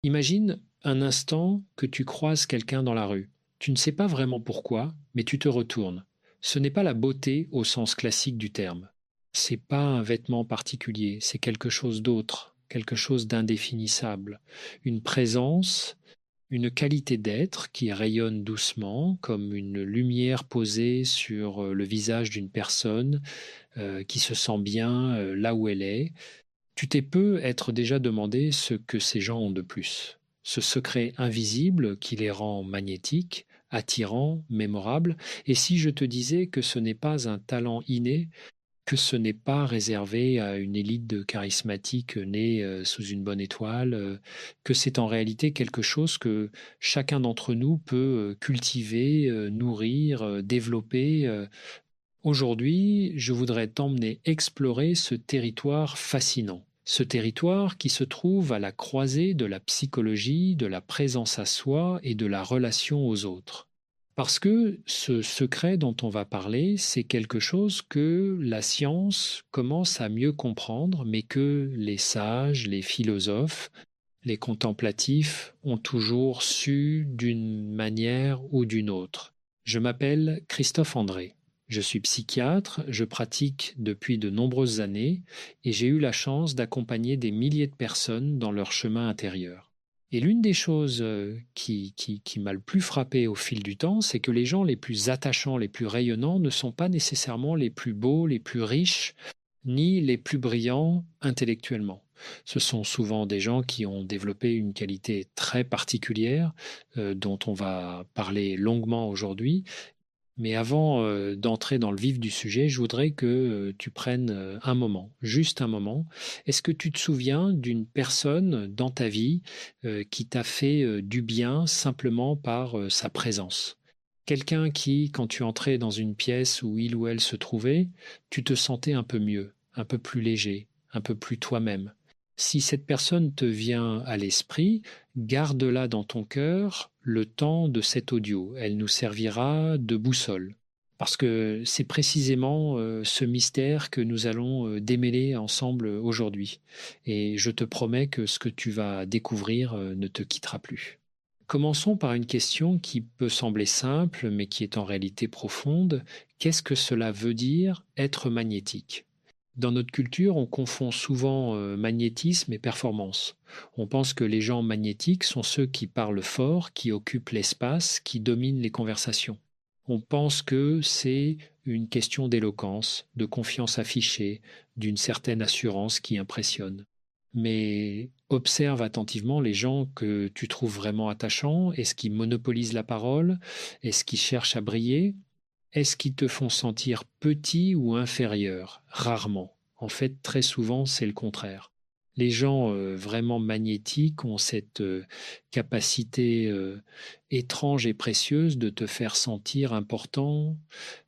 Imagine un instant que tu croises quelqu'un dans la rue. Tu ne sais pas vraiment pourquoi, mais tu te retournes. Ce n'est pas la beauté au sens classique du terme. C'est pas un vêtement particulier, c'est quelque chose d'autre, quelque chose d'indéfinissable. Une présence, une qualité d'être qui rayonne doucement, comme une lumière posée sur le visage d'une personne qui se sent bien là où elle est. Tu t'es peu être déjà demandé ce que ces gens ont de plus. Ce secret invisible qui les rend magnétiques, attirants, mémorables. Et si je te disais que ce n'est pas un talent inné, que ce n'est pas réservé à une élite de charismatiques née sous une bonne étoile, que c'est en réalité quelque chose que chacun d'entre nous peut cultiver, nourrir, développer. Aujourd'hui, je voudrais t'emmener explorer ce territoire fascinant. Ce territoire qui se trouve à la croisée de la psychologie, de la présence à soi et de la relation aux autres. Parce que ce secret dont on va parler, c'est quelque chose que la science commence à mieux comprendre, mais que les sages, les philosophes, les contemplatifs ont toujours su d'une manière ou d'une autre. Je m'appelle Christophe André. Je suis psychiatre, je pratique depuis de nombreuses années et j'ai eu la chance d'accompagner des milliers de personnes dans leur chemin intérieur. Et l'une des choses qui m'a le plus frappé au fil du temps, c'est que les gens les plus attachants, les plus rayonnants ne sont pas nécessairement les plus beaux, les plus riches, ni les plus brillants intellectuellement. Ce sont souvent des gens qui ont développé une qualité très particulière dont on va parler longuement aujourd'hui. Mais avant d'entrer dans le vif du sujet, je voudrais que tu prennes un moment, juste un moment. Est-ce que tu te souviens d'une personne dans ta vie qui t'a fait du bien simplement par sa présence? Quelqu'un qui, quand tu entrais dans une pièce où il ou elle se trouvait, tu te sentais un peu mieux, un peu plus léger, un peu plus toi-même. Si cette personne te vient à l'esprit, garde-la dans ton cœur le temps de cet audio. Elle nous servira de boussole. Parce que c'est précisément ce mystère que nous allons démêler ensemble aujourd'hui. Et je te promets que ce que tu vas découvrir ne te quittera plus. Commençons par une question qui peut sembler simple, mais qui est en réalité profonde. Qu'est-ce que cela veut dire être magnétique? Dans notre culture, on confond souvent magnétisme et performance. On pense que les gens magnétiques sont ceux qui parlent fort, qui occupent l'espace, qui dominent les conversations. On pense que c'est une question d'éloquence, de confiance affichée, d'une certaine assurance qui impressionne. Mais observe attentivement les gens que tu trouves vraiment attachants. Est-ce qu'ils monopolisent la parole? Est-ce qu'ils cherchent à briller? Est-ce qu'ils te font sentir petit ou inférieur? Rarement. En fait, très souvent, c'est le contraire. Les gens vraiment magnétiques ont cette capacité étrange et précieuse de te faire sentir important,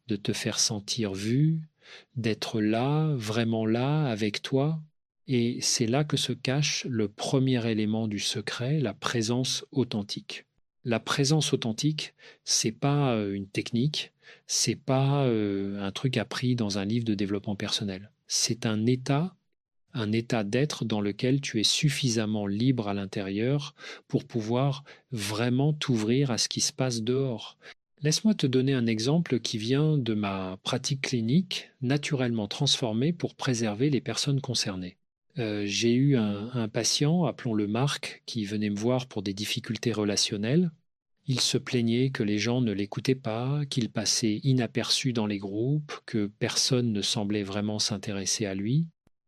de te faire sentir vu, d'être là, vraiment là, avec toi. Et c'est là que se cache le premier élément du secret, la présence authentique. La présence authentique, c'est pas une technique, c'est pas un truc appris dans un livre de développement personnel. C'est un état d'être dans lequel tu es suffisamment libre à l'intérieur pour pouvoir vraiment t'ouvrir à ce qui se passe dehors. Laisse-moi te donner un exemple qui vient de ma pratique clinique naturellement transformée pour préserver les personnes concernées. J'ai eu un patient, appelons-le Marc, qui venait me voir pour des difficultés relationnelles. Il se plaignait que les gens ne l'écoutaient pas, qu'il passait inaperçu dans les groupes, que personne ne semblait vraiment s'intéresser à lui.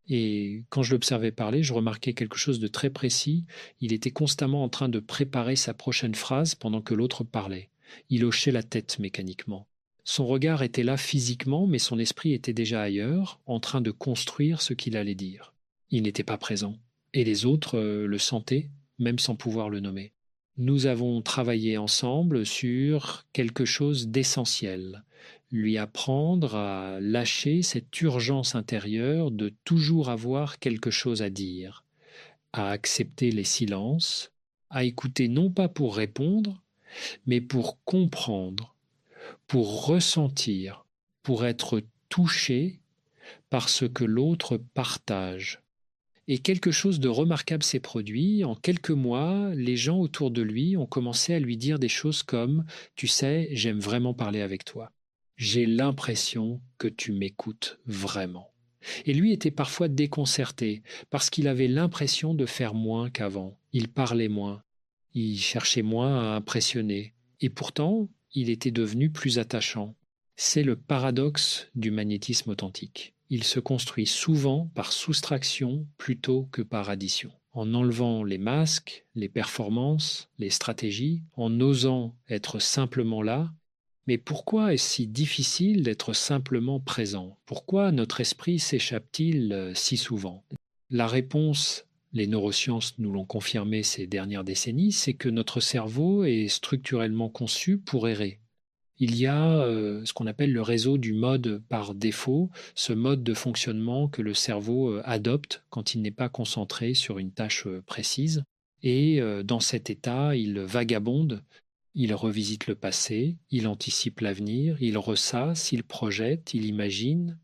Et quand je l'observais parler, je remarquais quelque chose de très précis. Il était constamment en train de préparer sa prochaine phrase pendant que l'autre parlait. Il hochait la tête mécaniquement. Son regard était là physiquement, mais son esprit était déjà ailleurs, en train de construire ce qu'il allait dire. Il n'était pas présent. Et les autres le sentaient, même sans pouvoir le nommer. Nous avons travaillé ensemble sur quelque chose d'essentiel, lui apprendre à lâcher cette urgence intérieure de toujours avoir quelque chose à dire, à accepter les silences, à écouter non pas pour répondre, mais pour comprendre, pour ressentir, pour être touché par ce que l'autre partage. Et quelque chose de remarquable s'est produit. En quelques mois, les gens autour de lui ont commencé à lui dire des choses comme Tu sais, j'aime vraiment parler avec toi. J'ai l'impression que tu m'écoutes vraiment. Et lui était parfois déconcerté parce qu'il avait l'impression de faire moins qu'avant. Il parlait moins, il cherchait moins à impressionner. Et pourtant, il était devenu plus attachant. C'est le paradoxe du magnétisme authentique. Il se construit souvent par soustraction plutôt que par addition. En enlevant les masques, les performances, les stratégies, en osant être simplement là. Mais pourquoi est-ce si difficile d'être simplement présent? Pourquoi notre esprit s'échappe-t-il si souvent? La réponse, les neurosciences nous l'ont confirmé ces dernières décennies, c'est que notre cerveau est structurellement conçu pour errer. Il y a ce qu'on appelle le réseau du mode par défaut, ce mode de fonctionnement que le cerveau adopte quand il n'est pas concentré sur une tâche précise. Et dans cet état, il vagabonde, il revisite le passé, il anticipe l'avenir, il ressasse, il projette, il imagine.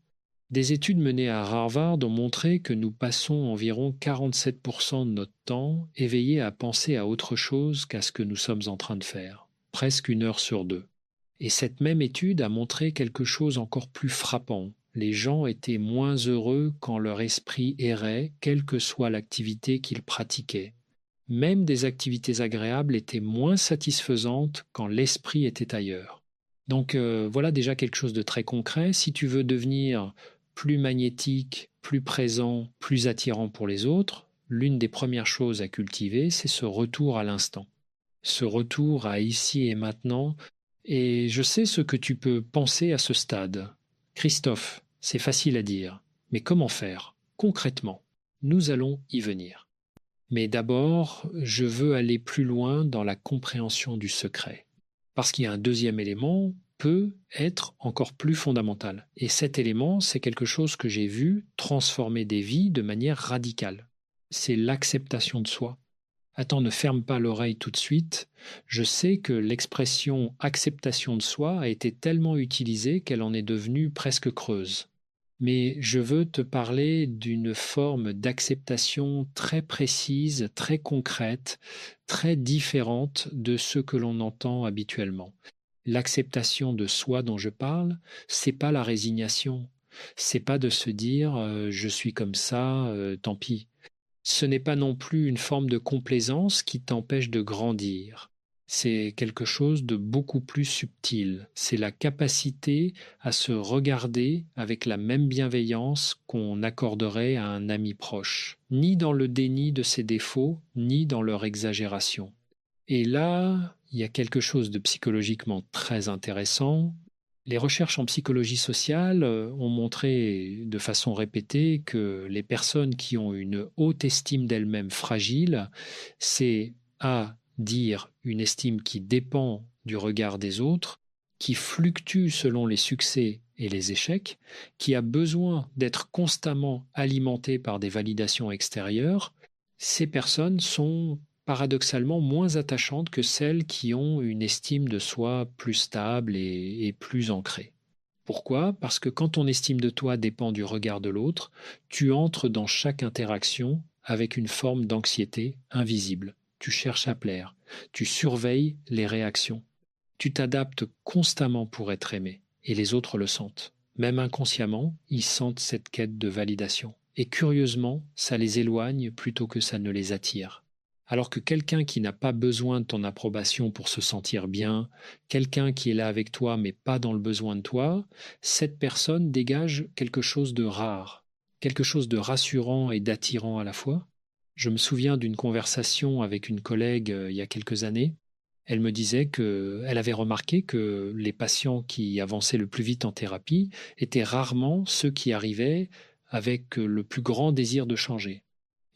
Des études menées à Harvard ont montré que nous passons environ 47% de notre temps éveillés à penser à autre chose qu'à ce que nous sommes en train de faire, presque 1 heure sur 2. Et cette même étude a montré quelque chose encore plus frappant. Les gens étaient moins heureux quand leur esprit errait, quelle que soit l'activité qu'ils pratiquaient. Même des activités agréables étaient moins satisfaisantes quand l'esprit était ailleurs. Donc voilà déjà quelque chose de très concret. Si tu veux devenir plus magnétique, plus présent, plus attirant pour les autres, l'une des premières choses à cultiver, c'est ce retour à l'instant. Ce retour à ici et maintenant. Et je sais ce que tu peux penser à ce stade. Christophe, c'est facile à dire, mais comment faire concrètement? Nous allons y venir. Mais d'abord, je veux aller plus loin dans la compréhension du secret. Parce qu'il y a un deuxième élément peut être encore plus fondamental. Et cet élément, c'est quelque chose que j'ai vu transformer des vies de manière radicale. C'est l'acceptation de soi. Attends, ne ferme pas l'oreille tout de suite. Je sais que l'expression acceptation de soi a été tellement utilisée qu'elle en est devenue presque creuse. Mais je veux te parler d'une forme d'acceptation très précise, très concrète, très différente de ce que l'on entend habituellement. L'acceptation de soi dont je parle, c'est pas la résignation. C'est pas de se dire je suis comme ça, tant pis. Ce n'est pas non plus une forme de complaisance qui t'empêche de grandir. C'est quelque chose de beaucoup plus subtil. C'est la capacité à se regarder avec la même bienveillance qu'on accorderait à un ami proche, ni dans le déni de ses défauts, ni dans leur exagération. Et là, il y a quelque chose de psychologiquement très intéressant. Les recherches en psychologie sociale ont montré de façon répétée que les personnes qui ont une haute estime d'elles-mêmes fragile, c'est à dire une estime qui dépend du regard des autres, qui fluctue selon les succès et les échecs, qui a besoin d'être constamment alimentée par des validations extérieures. Ces personnes sont paradoxalement moins attachantes que celles qui ont une estime de soi plus stable et plus ancrée. Pourquoi? Parce que quand ton estime de toi dépend du regard de l'autre, tu entres dans chaque interaction avec une forme d'anxiété invisible. Tu cherches à plaire, tu surveilles les réactions, tu t'adaptes constamment pour être aimé, et les autres le sentent. Même inconsciemment, ils sentent cette quête de validation. Et curieusement, ça les éloigne plutôt que ça ne les attire. Alors que quelqu'un qui n'a pas besoin de ton approbation pour se sentir bien, quelqu'un qui est là avec toi mais pas dans le besoin de toi, cette personne dégage quelque chose de rare, quelque chose de rassurant et d'attirant à la fois. Je me souviens d'une conversation avec une collègue il y a quelques années. Elle me disait qu'elle avait remarqué que les patients qui avançaient le plus vite en thérapie étaient rarement ceux qui arrivaient avec le plus grand désir de changer.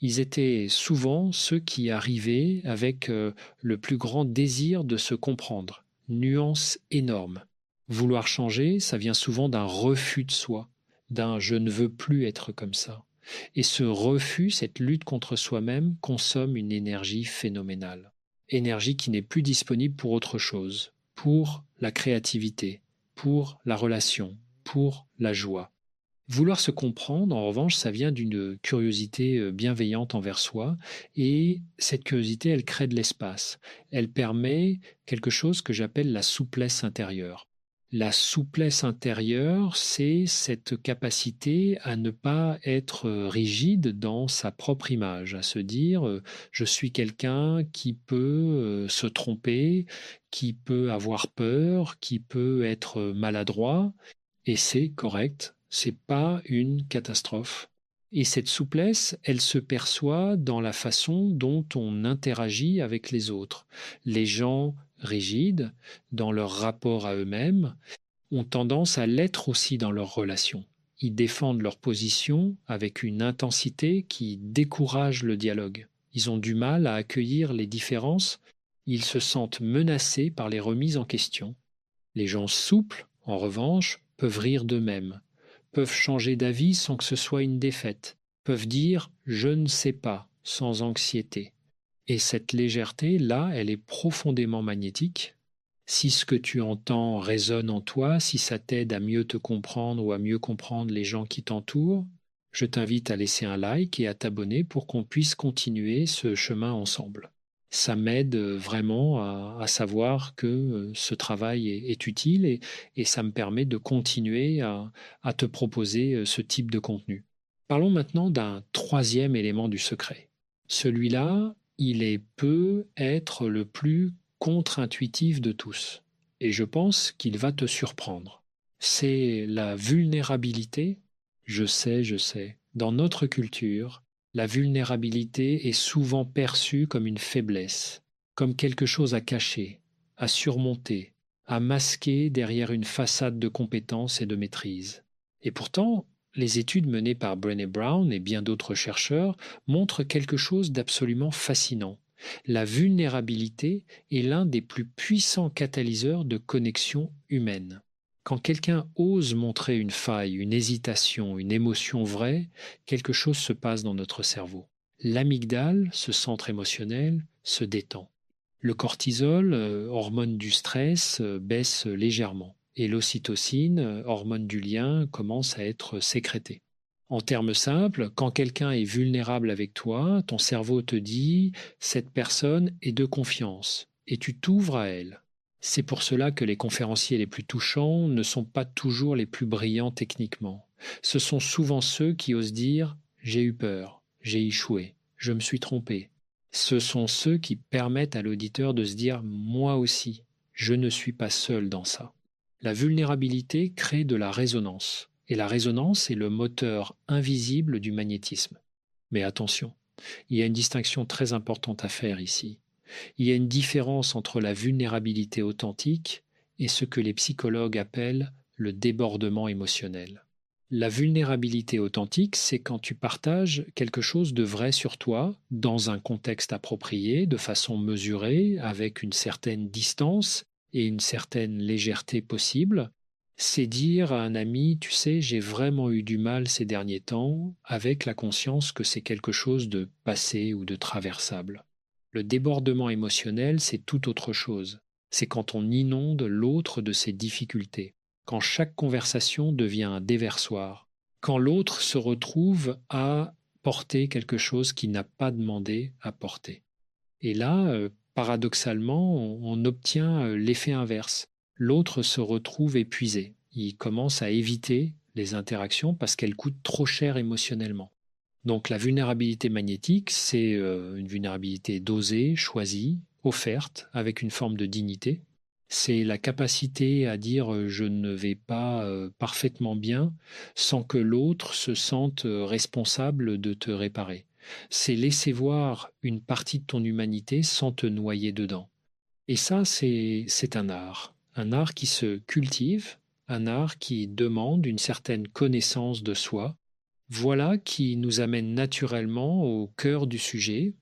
Ils étaient souvent ceux qui arrivaient avec le plus grand désir de se comprendre. Nuance énorme. Vouloir changer, ça vient souvent d'un refus de soi, d'un je ne veux plus être comme ça. Et ce refus, cette lutte contre soi-même, consomme une énergie phénoménale. Énergie qui n'est plus disponible pour autre chose, pour la créativité, pour la relation, pour la joie. Vouloir se comprendre, en revanche, ça vient d'une curiosité bienveillante envers soi et cette curiosité, elle crée de l'espace. Elle permet quelque chose que j'appelle la souplesse intérieure. La souplesse intérieure, c'est cette capacité à ne pas être rigide dans sa propre image, à se dire je suis quelqu'un qui peut se tromper, qui peut avoir peur, qui peut être maladroit, et c'est correct, c'est pas une catastrophe. Et cette souplesse, elle se perçoit dans la façon dont on interagit avec les autres. Les gens rigides, dans leur rapport à eux-mêmes, ont tendance à l'être aussi dans leurs relations. Ils défendent leur position avec une intensité qui décourage le dialogue. Ils ont du mal à accueillir les différences, ils se sentent menacés par les remises en question. Les gens souples, en revanche, peuvent rire d'eux-mêmes, peuvent changer d'avis sans que ce soit une défaite, peuvent dire je ne sais pas sans anxiété. Et cette légèreté-là, elle est profondément magnétique. Si ce que tu entends résonne en toi, si ça t'aide à mieux te comprendre ou à mieux comprendre les gens qui t'entourent, je t'invite à laisser un like et à t'abonner pour qu'on puisse continuer ce chemin ensemble. Ça m'aide vraiment à savoir que ce travail est utile et ça me permet de continuer à te proposer ce type de contenu. Parlons maintenant d'un troisième élément du secret. Celui-là, peut être le plus contre-intuitif de tous. Et je pense qu'il va te surprendre. C'est la vulnérabilité. Je sais. Dans notre culture, la vulnérabilité est souvent perçue comme une faiblesse, comme quelque chose à cacher, à surmonter, à masquer derrière une façade de compétence et de maîtrise. Et pourtant, les études menées par Brené Brown et bien d'autres chercheurs montrent quelque chose d'absolument fascinant. La vulnérabilité est l'un des plus puissants catalyseurs de connexion humaine. Quand quelqu'un ose montrer une faille, une hésitation, une émotion vraie, quelque chose se passe dans notre cerveau. L'amygdale, ce centre émotionnel, se détend. Le cortisol, hormone du stress, baisse légèrement. Et l'ocytocine, hormone du lien, commence à être sécrétée. En termes simples, quand quelqu'un est vulnérable avec toi, ton cerveau te dit cette personne est de confiance et tu t'ouvres à elle. C'est pour cela que les conférenciers les plus touchants ne sont pas toujours les plus brillants techniquement. Ce sont souvent ceux qui osent dire j'ai eu peur, j'ai échoué, je me suis trompé. Ce sont ceux qui permettent à l'auditeur de se dire moi aussi, je ne suis pas seul dans ça. La vulnérabilité crée de la résonance. Et la résonance est le moteur invisible du magnétisme. Mais attention, il y a une distinction très importante à faire ici. Il y a une différence entre la vulnérabilité authentique et ce que les psychologues appellent le débordement émotionnel. La vulnérabilité authentique, c'est quand tu partages quelque chose de vrai sur toi, dans un contexte approprié, de façon mesurée, avec une certaine distance et une certaine légèreté possible. C'est dire à un ami, tu sais, j'ai vraiment eu du mal ces derniers temps, avec la conscience que c'est quelque chose de passé ou de traversable. Le débordement émotionnel, c'est tout autre chose. C'est quand on inonde l'autre de ses difficultés, quand chaque conversation devient un déversoir, quand l'autre se retrouve à porter quelque chose qu'il n'a pas demandé à porter. Et là, paradoxalement, on obtient l'effet inverse. L'autre se retrouve épuisé. Il commence à éviter les interactions parce qu'elles coûtent trop cher émotionnellement. Donc la vulnérabilité magnétique, c'est une vulnérabilité dosée, choisie, offerte, avec une forme de dignité. C'est la capacité à dire je ne vais pas parfaitement bien sans que l'autre se sente responsable de te réparer. C'est laisser voir une partie de ton humanité sans te noyer dedans. Et ça, c'est un art qui se cultive, un art qui demande une certaine connaissance de soi. Voilà qui nous amène naturellement au cœur du sujet,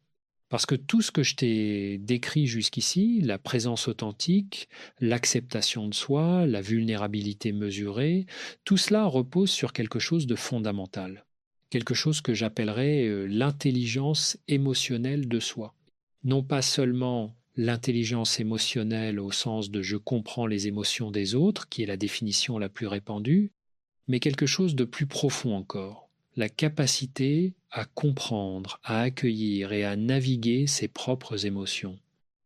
parce que tout ce que je t'ai décrit jusqu'ici, la présence authentique, l'acceptation de soi, la vulnérabilité mesurée, tout cela repose sur quelque chose de fondamental, quelque chose que j'appellerais l'intelligence émotionnelle de soi. Non pas seulement l'intelligence émotionnelle au sens de je comprends les émotions des autres, qui est la définition la plus répandue, mais quelque chose de plus profond encore, la capacité à comprendre, à accueillir et à naviguer ses propres émotions.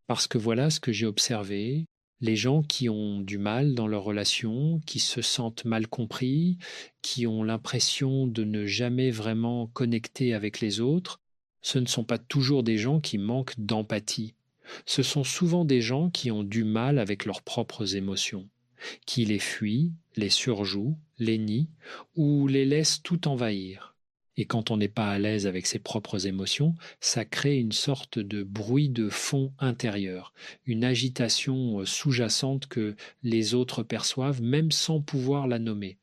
Parce que voilà ce que j'ai observé, les gens qui ont du mal dans leurs relations, qui se sentent mal compris, qui ont l'impression de ne jamais vraiment connecter avec les autres, ce ne sont pas toujours des gens qui manquent d'empathie. Ce sont souvent des gens qui ont du mal avec leurs propres émotions, qui les fuient, les surjouent, les nient ou les laissent tout envahir. Et quand on n'est pas à l'aise avec ses propres émotions, ça crée une sorte de bruit de fond intérieur, une agitation sous-jacente que les autres perçoivent même sans pouvoir la nommer.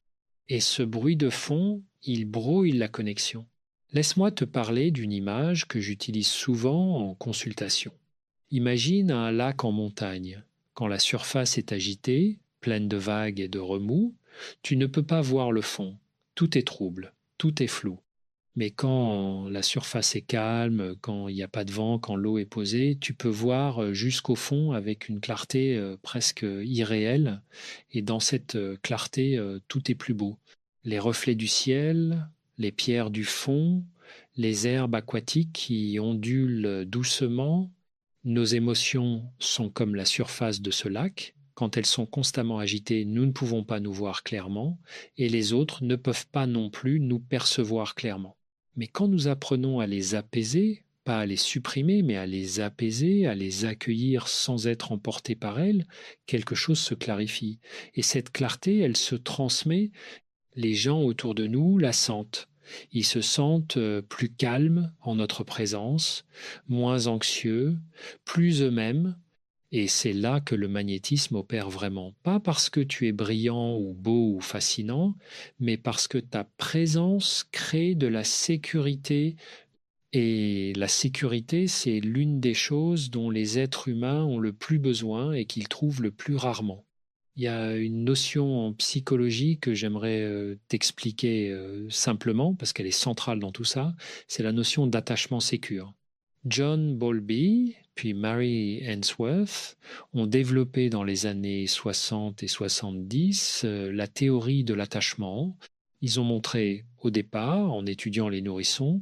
Et ce bruit de fond, il brouille la connexion. Laisse-moi te parler d'une image que j'utilise souvent en consultation. Imagine un lac en montagne. Quand la surface est agitée, pleine de vagues et de remous, tu ne peux pas voir le fond. Tout est trouble, tout est flou. Mais quand la surface est calme, quand il n'y a pas de vent, quand l'eau est posée, tu peux voir jusqu'au fond avec une clarté presque irréelle. Et dans cette clarté, tout est plus beau. Les reflets du ciel, les pierres du fond, les herbes aquatiques qui ondulent doucement. Nos émotions sont comme la surface de ce lac. Quand elles sont constamment agitées, nous ne pouvons pas nous voir clairement et les autres ne peuvent pas non plus nous percevoir clairement. Mais quand nous apprenons à les apaiser, pas à les supprimer, mais à les apaiser, à les accueillir sans être emportés par elles, quelque chose se clarifie. Et cette clarté, elle se transmet, les gens autour de nous la sentent. Ils se sentent plus calmes en notre présence, moins anxieux, plus eux-mêmes, et c'est là que le magnétisme opère vraiment. Pas parce que tu es brillant ou beau ou fascinant, mais parce que ta présence crée de la sécurité. Et la sécurité, c'est l'une des choses dont les êtres humains ont le plus besoin et qu'ils trouvent le plus rarement. Il y a une notion en psychologie que j'aimerais t'expliquer simplement, parce qu'elle est centrale dans tout ça, c'est la notion d'attachement sécure. John Bowlby, puis Mary Ainsworth ont développé dans les années 60 et 70 la théorie de l'attachement. Ils ont montré au départ, en étudiant les nourrissons,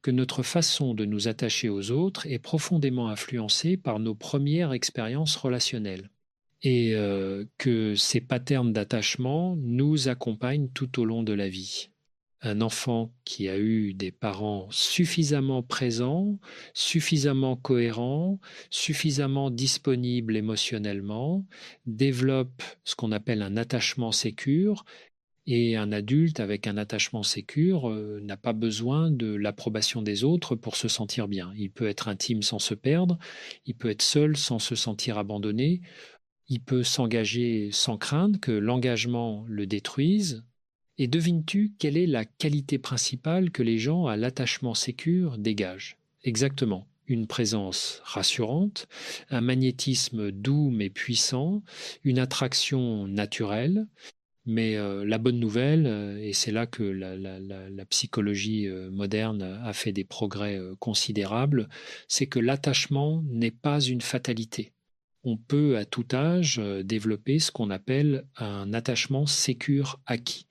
que notre façon de nous attacher aux autres est profondément influencée par nos premières expériences relationnelles et que ces patterns d'attachement nous accompagnent tout au long de la vie. Un enfant qui a eu des parents suffisamment présents, suffisamment cohérents, suffisamment disponibles émotionnellement, développe ce qu'on appelle un attachement sécure, et un adulte avec un attachement sécure n'a pas besoin de l'approbation des autres pour se sentir bien. Il peut être intime sans se perdre, il peut être seul sans se sentir abandonné, il peut s'engager sans craindre que l'engagement le détruise. Et devines-tu quelle est la qualité principale que les gens à l'attachement sécure dégagent? Exactement. Une présence rassurante, un magnétisme doux mais puissant, une attraction naturelle. Mais la bonne nouvelle, et c'est là que la psychologie moderne a fait des progrès considérables, c'est que l'attachement n'est pas une fatalité. On peut à tout âge développer ce qu'on appelle un attachement sécure acquis.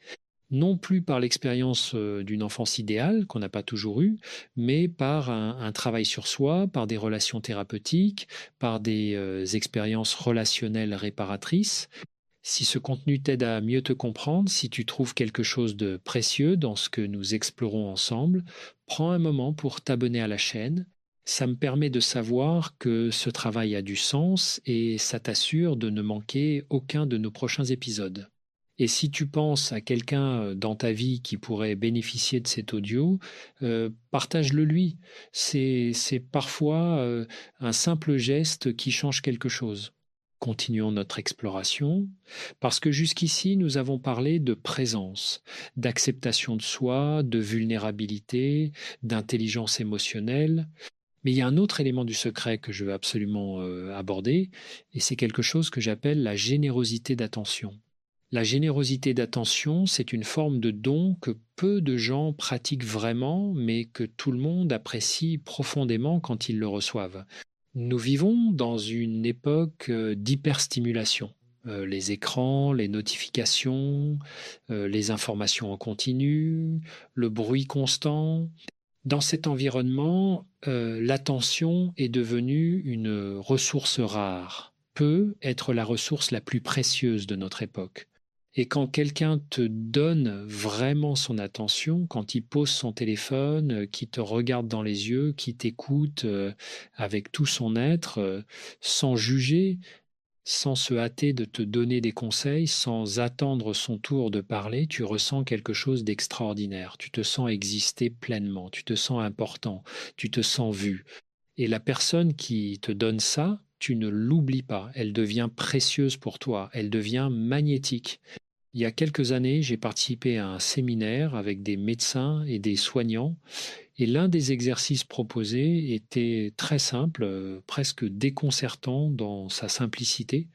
Non plus par l'expérience d'une enfance idéale qu'on n'a pas toujours eue, mais par un travail sur soi, par des relations thérapeutiques, par des expériences relationnelles réparatrices. Si ce contenu t'aide à mieux te comprendre, si tu trouves quelque chose de précieux dans ce que nous explorons ensemble, prends un moment pour t'abonner à la chaîne. Ça me permet de savoir que ce travail a du sens et ça t'assure de ne manquer aucun de nos prochains épisodes. Et si tu penses à quelqu'un dans ta vie qui pourrait bénéficier de cet audio, partage-le lui. C'est parfois un simple geste qui change quelque chose. Continuons notre exploration, parce que jusqu'ici nous avons parlé de présence, d'acceptation de soi, de vulnérabilité, d'intelligence émotionnelle. Mais il y a un autre élément du secret que je veux absolument aborder, et c'est quelque chose que j'appelle la générosité d'attention. La générosité d'attention, c'est une forme de don que peu de gens pratiquent vraiment, mais que tout le monde apprécie profondément quand ils le reçoivent. Nous vivons dans une époque d'hyperstimulation. les écrans, les notifications, les informations en continu, le bruit constant. Dans cet environnement, l'attention est devenue une ressource rare, peut être la ressource la plus précieuse de notre époque. Et quand quelqu'un te donne vraiment son attention, quand il pose son téléphone, qui te regarde dans les yeux, qui t'écoute avec tout son être, sans juger, sans se hâter de te donner des conseils, sans attendre son tour de parler, tu ressens quelque chose d'extraordinaire. Tu te sens exister pleinement, tu te sens important, tu te sens vu. Et la personne qui te donne ça, tu ne l'oublies pas. Elle devient précieuse pour toi, elle devient magnétique. Il y a quelques années, j'ai participé à un séminaire avec des médecins et des soignants et l'un des exercices proposés était très simple, presque déconcertant dans sa simplicité.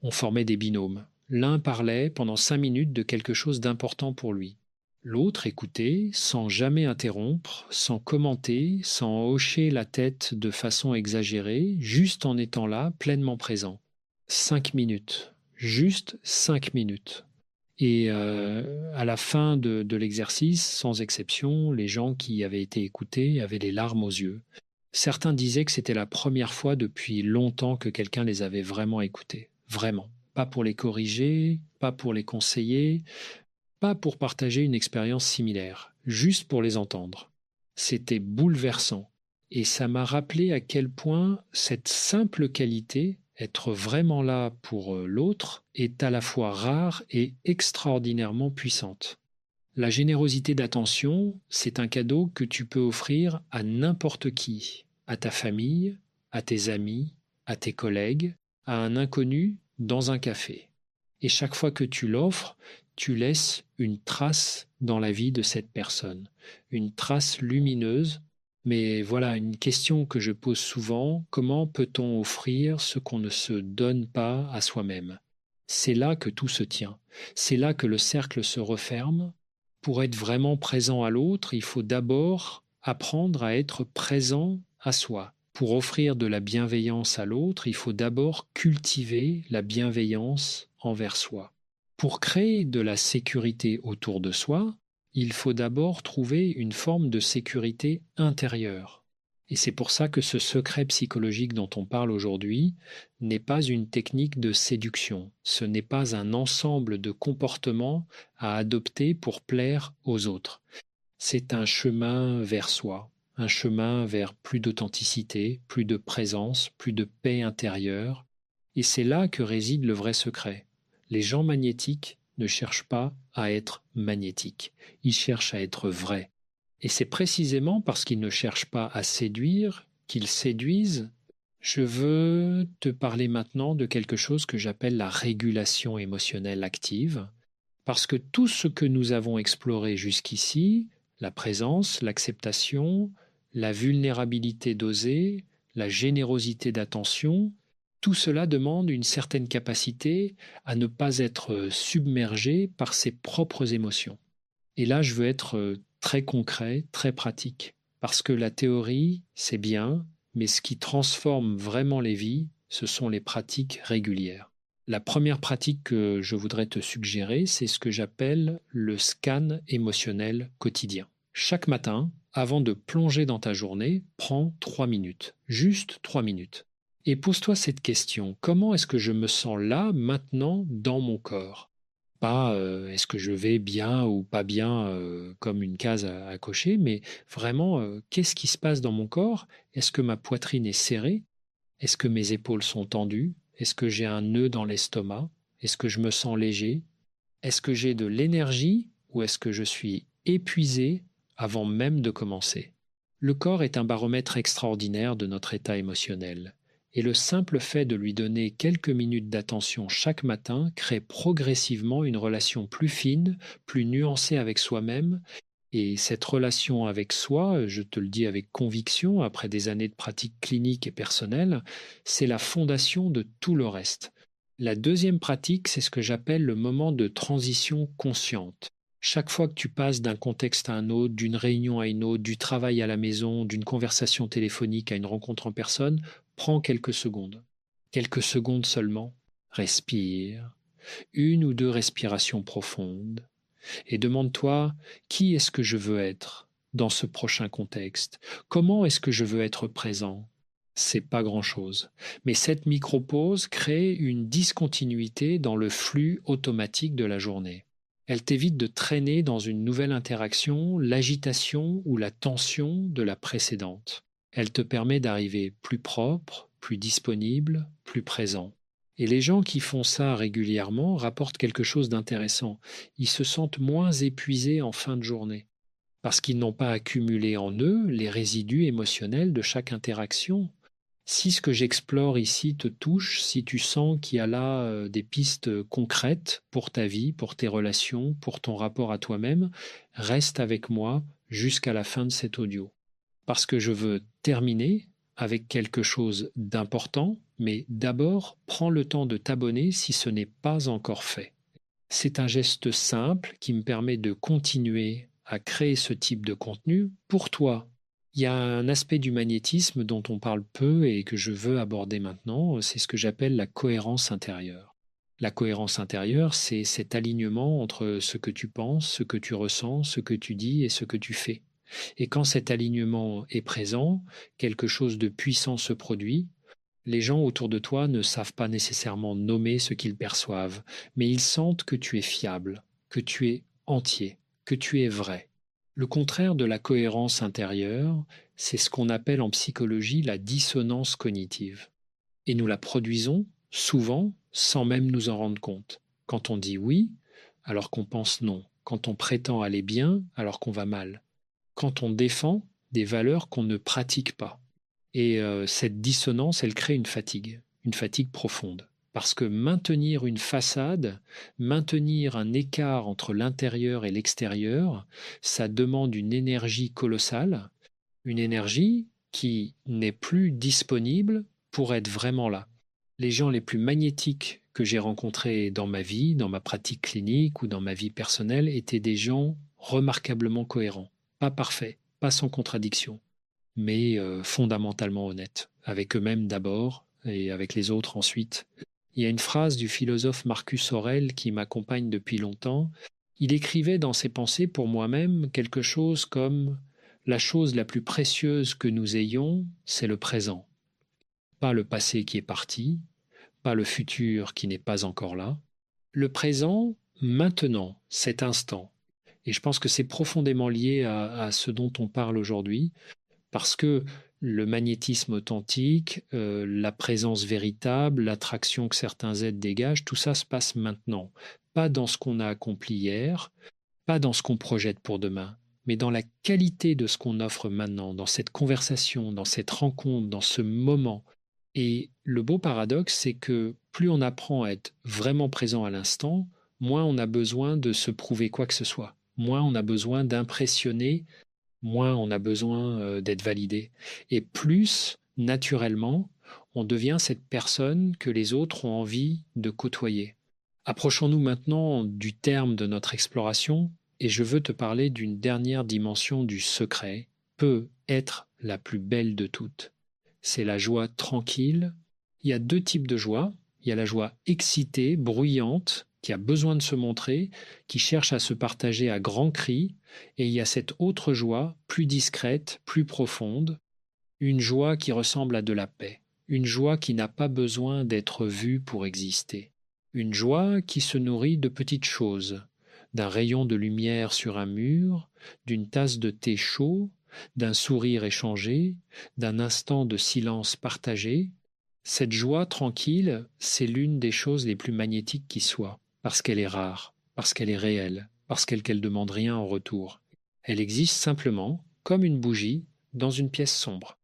On formait des binômes. L'un parlait pendant 5 minutes de quelque chose d'important pour lui. L'autre écoutait sans jamais interrompre, sans commenter, sans hocher la tête de façon exagérée, juste en étant là, pleinement présent. 5 minutes. Juste 5 minutes. Et à la fin de l'exercice, sans exception, les gens qui avaient été écoutés avaient les larmes aux yeux. Certains disaient que c'était la première fois depuis longtemps que quelqu'un les avait vraiment écoutés. Vraiment. Pas pour les corriger, pas pour les conseiller, pas pour partager une expérience similaire, juste pour les entendre. C'était bouleversant. Et ça m'a rappelé à quel point cette simple qualité, être vraiment là pour l'autre, est à la fois rare et extraordinairement puissante. La générosité d'attention, c'est un cadeau que tu peux offrir à n'importe qui, à ta famille, à tes amis, à tes collègues, à un inconnu dans un café. Et chaque fois que tu l'offres, tu laisses une trace dans la vie de cette personne, une trace lumineuse. Mais voilà, une question que je pose souvent, comment peut-on offrir ce qu'on ne se donne pas à soi-même? C'est là que tout se tient, c'est là que le cercle se referme. Pour être vraiment présent à l'autre, il faut d'abord apprendre à être présent à soi. Pour offrir de la bienveillance à l'autre, il faut d'abord cultiver la bienveillance envers soi. Pour créer de la sécurité autour de soi, il faut d'abord trouver une forme de sécurité intérieure. Et c'est pour ça que ce secret psychologique dont on parle aujourd'hui n'est pas une technique de séduction, ce n'est pas un ensemble de comportements à adopter pour plaire aux autres. C'est un chemin vers soi, un chemin vers plus d'authenticité, plus de présence, plus de paix intérieure. Et c'est là que réside le vrai secret. Les gens magnétiques ne cherchent pas à être magnétiques, ils cherchent à être vrais. Et c'est précisément parce qu'ils ne cherchent pas à séduire qu'ils séduisent. Je veux te parler maintenant de quelque chose que j'appelle la régulation émotionnelle active, parce que tout ce que nous avons exploré jusqu'ici, la présence, l'acceptation, la vulnérabilité dosée, la générosité d'attention, tout cela demande une certaine capacité à ne pas être submergé par ses propres émotions. Et là, je veux être très concret, très pratique, parce que la théorie, c'est bien, mais ce qui transforme vraiment les vies, ce sont les pratiques régulières. La première pratique que je voudrais te suggérer, c'est ce que j'appelle le scan émotionnel quotidien. Chaque matin, avant de plonger dans ta journée, prends 3 minutes, juste 3 minutes. Et pose-toi cette question, comment est-ce que je me sens là, maintenant, dans mon corps? Pas est-ce que je vais bien ou pas bien comme une case à cocher, mais vraiment qu'est-ce qui se passe dans mon corps? Est-ce que ma poitrine est serrée? Est-ce que mes épaules sont tendues? Est-ce que j'ai un nœud dans l'estomac? Est-ce que je me sens léger? Est-ce que j'ai de l'énergie ou est-ce que je suis épuisé avant même de commencer? Le corps est un baromètre extraordinaire de notre état émotionnel. Et le simple fait de lui donner quelques minutes d'attention chaque matin crée progressivement une relation plus fine, plus nuancée avec soi-même. Et cette relation avec soi, je te le dis avec conviction, après des années de pratique clinique et personnelle, c'est la fondation de tout le reste. La deuxième pratique, c'est ce que j'appelle le moment de transition consciente. Chaque fois que tu passes d'un contexte à un autre, d'une réunion à une autre, du travail à la maison, d'une conversation téléphonique à une rencontre en personne, prends quelques secondes. Quelques secondes seulement. Respire, une ou deux respirations profondes, et demande-toi qui est-ce que je veux être dans ce prochain contexte? Comment est-ce que je veux être présent? C'est pas grand-chose. Mais cette micro-pause crée une discontinuité dans le flux automatique de la journée. Elle t'évite de traîner dans une nouvelle interaction, l'agitation ou la tension de la précédente. Elle te permet d'arriver plus propre, plus disponible, plus présent. Et les gens qui font ça régulièrement rapportent quelque chose d'intéressant. Ils se sentent moins épuisés en fin de journée parce qu'ils n'ont pas accumulé en eux les résidus émotionnels de chaque interaction. Si ce que j'explore ici te touche, si tu sens qu'il y a là des pistes concrètes pour ta vie, pour tes relations, pour ton rapport à toi-même, reste avec moi jusqu'à la fin de cet audio. Parce que je veux terminer avec quelque chose d'important, mais d'abord, prends le temps de t'abonner si ce n'est pas encore fait. C'est un geste simple qui me permet de continuer à créer ce type de contenu pour toi. Il y a un aspect du magnétisme dont on parle peu et que je veux aborder maintenant, c'est ce que j'appelle la cohérence intérieure. La cohérence intérieure, c'est cet alignement entre ce que tu penses, ce que tu ressens, ce que tu dis et ce que tu fais. Et quand cet alignement est présent, quelque chose de puissant se produit. Les gens autour de toi ne savent pas nécessairement nommer ce qu'ils perçoivent, mais ils sentent que tu es fiable, que tu es entier, que tu es vrai. Le contraire de la cohérence intérieure, c'est ce qu'on appelle en psychologie la dissonance cognitive. Et nous la produisons souvent sans même nous en rendre compte. Quand on dit oui, alors qu'on pense non. Quand on prétend aller bien, alors qu'on va mal. Quand on défend des valeurs qu'on ne pratique pas. Et cette dissonance, elle crée une fatigue profonde. Parce que maintenir une façade, maintenir un écart entre l'intérieur et l'extérieur, ça demande une énergie colossale, une énergie qui n'est plus disponible pour être vraiment là. Les gens les plus magnétiques que j'ai rencontrés dans ma vie, dans ma pratique clinique ou dans ma vie personnelle, étaient des gens remarquablement cohérents, pas parfaits, pas sans contradiction, mais fondamentalement honnêtes, avec eux-mêmes d'abord et avec les autres ensuite. Il y a une phrase du philosophe Marcus Aurèle qui m'accompagne depuis longtemps. Il écrivait dans ses pensées pour moi-même quelque chose comme la chose la plus précieuse que nous ayons, c'est le présent. Pas le passé qui est parti, pas le futur qui n'est pas encore là. Le présent, maintenant, cet instant. Et je pense que c'est profondément lié à ce dont on parle aujourd'hui, parce que le magnétisme authentique, la présence véritable, l'attraction que certains êtres dégagent, tout ça se passe maintenant. Pas dans ce qu'on a accompli hier, pas dans ce qu'on projette pour demain, mais dans la qualité de ce qu'on offre maintenant, dans cette conversation, dans cette rencontre, dans ce moment. Et le beau paradoxe, c'est que plus on apprend à être vraiment présent à l'instant, moins on a besoin de se prouver quoi que ce soit, moins on a besoin d'impressionner, moins on a besoin d'être validé. Et plus, naturellement, on devient cette personne que les autres ont envie de côtoyer. Approchons-nous maintenant du terme de notre exploration et je veux te parler d'une dernière dimension du secret, peut être la plus belle de toutes. C'est la joie tranquille. Il y a deux types de joie. Il y a la joie excitée, bruyante, qui a besoin de se montrer, qui cherche à se partager à grands cris, et il y a cette autre joie, plus discrète, plus profonde, une joie qui ressemble à de la paix, une joie qui n'a pas besoin d'être vue pour exister, une joie qui se nourrit de petites choses, d'un rayon de lumière sur un mur, d'une tasse de thé chaud, d'un sourire échangé, d'un instant de silence partagé. Cette joie tranquille, c'est l'une des choses les plus magnétiques qui soient, parce qu'elle est rare, parce qu'elle est réelle, parce qu'elle ne demande rien en retour. Elle existe simplement, comme une bougie, dans une pièce sombre.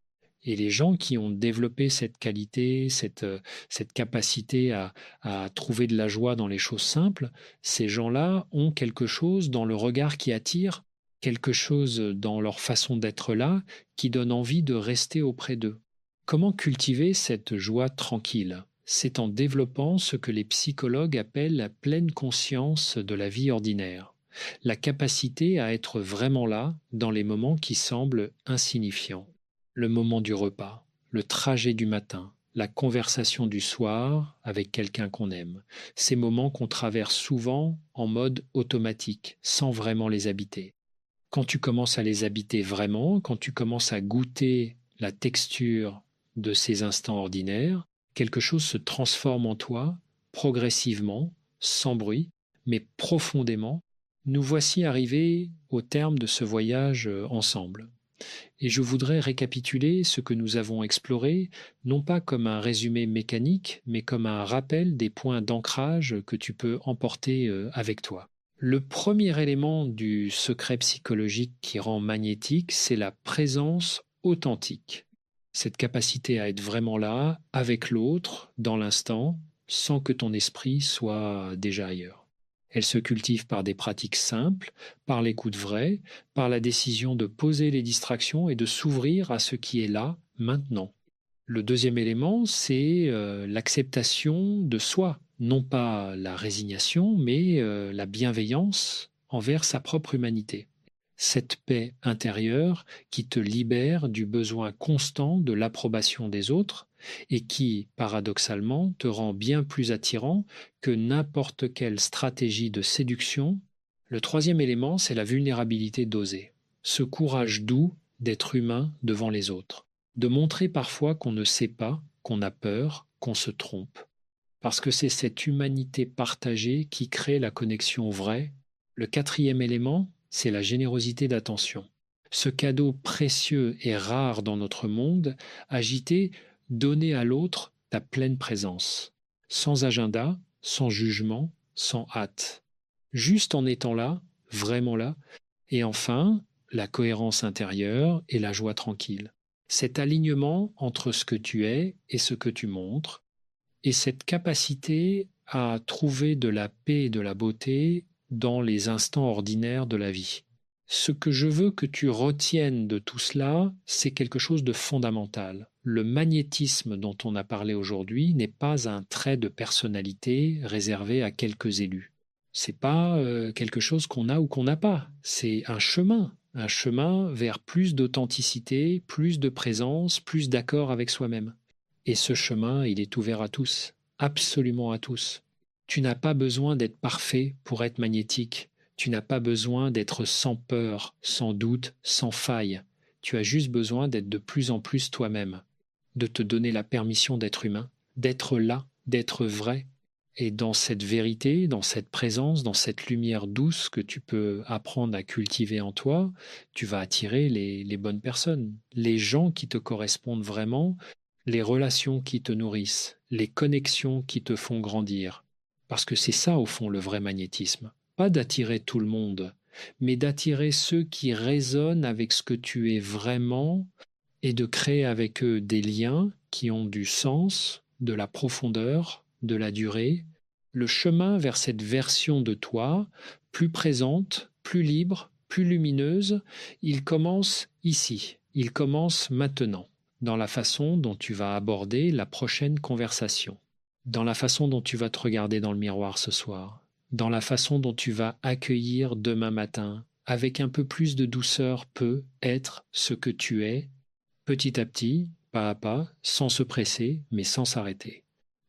Et les gens qui ont développé cette qualité, cette capacité à trouver de la joie dans les choses simples, ces gens-là ont quelque chose dans le regard qui attire, quelque chose dans leur façon d'être là qui donne envie de rester auprès d'eux. Comment cultiver cette joie tranquille? C'est en développant ce que les psychologues appellent la pleine conscience de la vie ordinaire, la capacité à être vraiment là dans les moments qui semblent insignifiants. Le moment du repas, le trajet du matin, la conversation du soir avec quelqu'un qu'on aime. Ces moments qu'on traverse souvent en mode automatique, sans vraiment les habiter. Quand tu commences à les habiter vraiment, quand tu commences à goûter la texture de ces instants ordinaires, quelque chose se transforme en toi, progressivement, sans bruit, mais profondément. Nous voici arrivés au terme de ce voyage ensemble. Et je voudrais récapituler ce que nous avons exploré, non pas comme un résumé mécanique, mais comme un rappel des points d'ancrage que tu peux emporter avec toi. Le premier élément du secret psychologique qui rend magnétique, c'est la présence authentique. Cette capacité à être vraiment là, avec l'autre, dans l'instant, sans que ton esprit soit déjà ailleurs. Elle se cultive par des pratiques simples, par l'écoute vraie, par la décision de poser les distractions et de s'ouvrir à ce qui est là, maintenant. Le deuxième élément, c'est l'acceptation de soi, non pas la résignation, mais la bienveillance envers sa propre humanité. Cette paix intérieure qui te libère du besoin constant de l'approbation des autres et qui, paradoxalement, te rend bien plus attirant que n'importe quelle stratégie de séduction. Le troisième élément, c'est la vulnérabilité d'oser, ce courage doux d'être humain devant les autres, de montrer parfois qu'on ne sait pas, qu'on a peur, qu'on se trompe, parce que c'est cette humanité partagée qui crée la connexion vraie. Le quatrième élément, c'est la générosité d'attention. Ce cadeau précieux et rare dans notre monde, agité, donner à l'autre ta pleine présence, sans agenda, sans jugement, sans hâte, juste en étant là, vraiment là, et enfin, la cohérence intérieure et la joie tranquille. Cet alignement entre ce que tu es et ce que tu montres, et cette capacité à trouver de la paix et de la beauté dans les instants ordinaires de la vie. Ce que je veux que tu retiennes de tout cela, c'est quelque chose de fondamental. Le magnétisme dont on a parlé aujourd'hui n'est pas un trait de personnalité réservé à quelques élus. C'est pas quelque chose qu'on a ou qu'on n'a pas. C'est un chemin vers plus d'authenticité, plus de présence, plus d'accord avec soi-même. Et ce chemin, il est ouvert à tous, absolument à tous. Tu n'as pas besoin d'être parfait pour être magnétique. Tu n'as pas besoin d'être sans peur, sans doute, sans faille. Tu as juste besoin d'être de plus en plus toi-même, de te donner la permission d'être humain, d'être là, d'être vrai. Et dans cette vérité, dans cette présence, dans cette lumière douce que tu peux apprendre à cultiver en toi, tu vas attirer les bonnes personnes, les gens qui te correspondent vraiment, les relations qui te nourrissent, les connexions qui te font grandir. Parce que c'est ça, au fond, le vrai magnétisme. Pas d'attirer tout le monde, mais d'attirer ceux qui résonnent avec ce que tu es vraiment et de créer avec eux des liens qui ont du sens, de la profondeur, de la durée, le chemin vers cette version de toi, plus présente, plus libre, plus lumineuse, il commence ici, il commence maintenant, dans la façon dont tu vas aborder la prochaine conversation, dans la façon dont tu vas te regarder dans le miroir ce soir, dans la façon dont tu vas accueillir demain matin, avec un peu plus de douceur peut être ce que tu es, petit à petit, pas à pas, sans se presser, mais sans s'arrêter.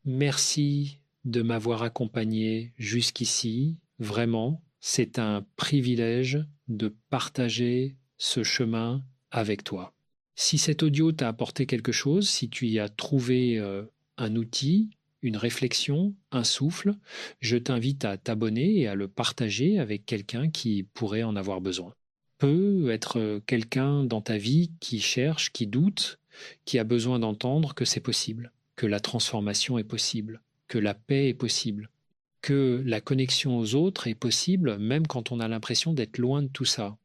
Merci de m'avoir accompagné jusqu'ici. Vraiment, c'est un privilège de partager ce chemin avec toi. Si cet audio t'a apporté quelque chose, si tu y as trouvé un outil, une réflexion, un souffle, je t'invite à t'abonner et à le partager avec quelqu'un qui pourrait en avoir besoin. Peut être quelqu'un dans ta vie qui cherche, qui doute, qui a besoin d'entendre que c'est possible, que la transformation est possible, que la paix est possible, que la connexion aux autres est possible même quand on a l'impression d'être loin de tout ça.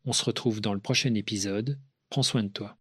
On se retrouve dans le prochain épisode. Prends soin de toi.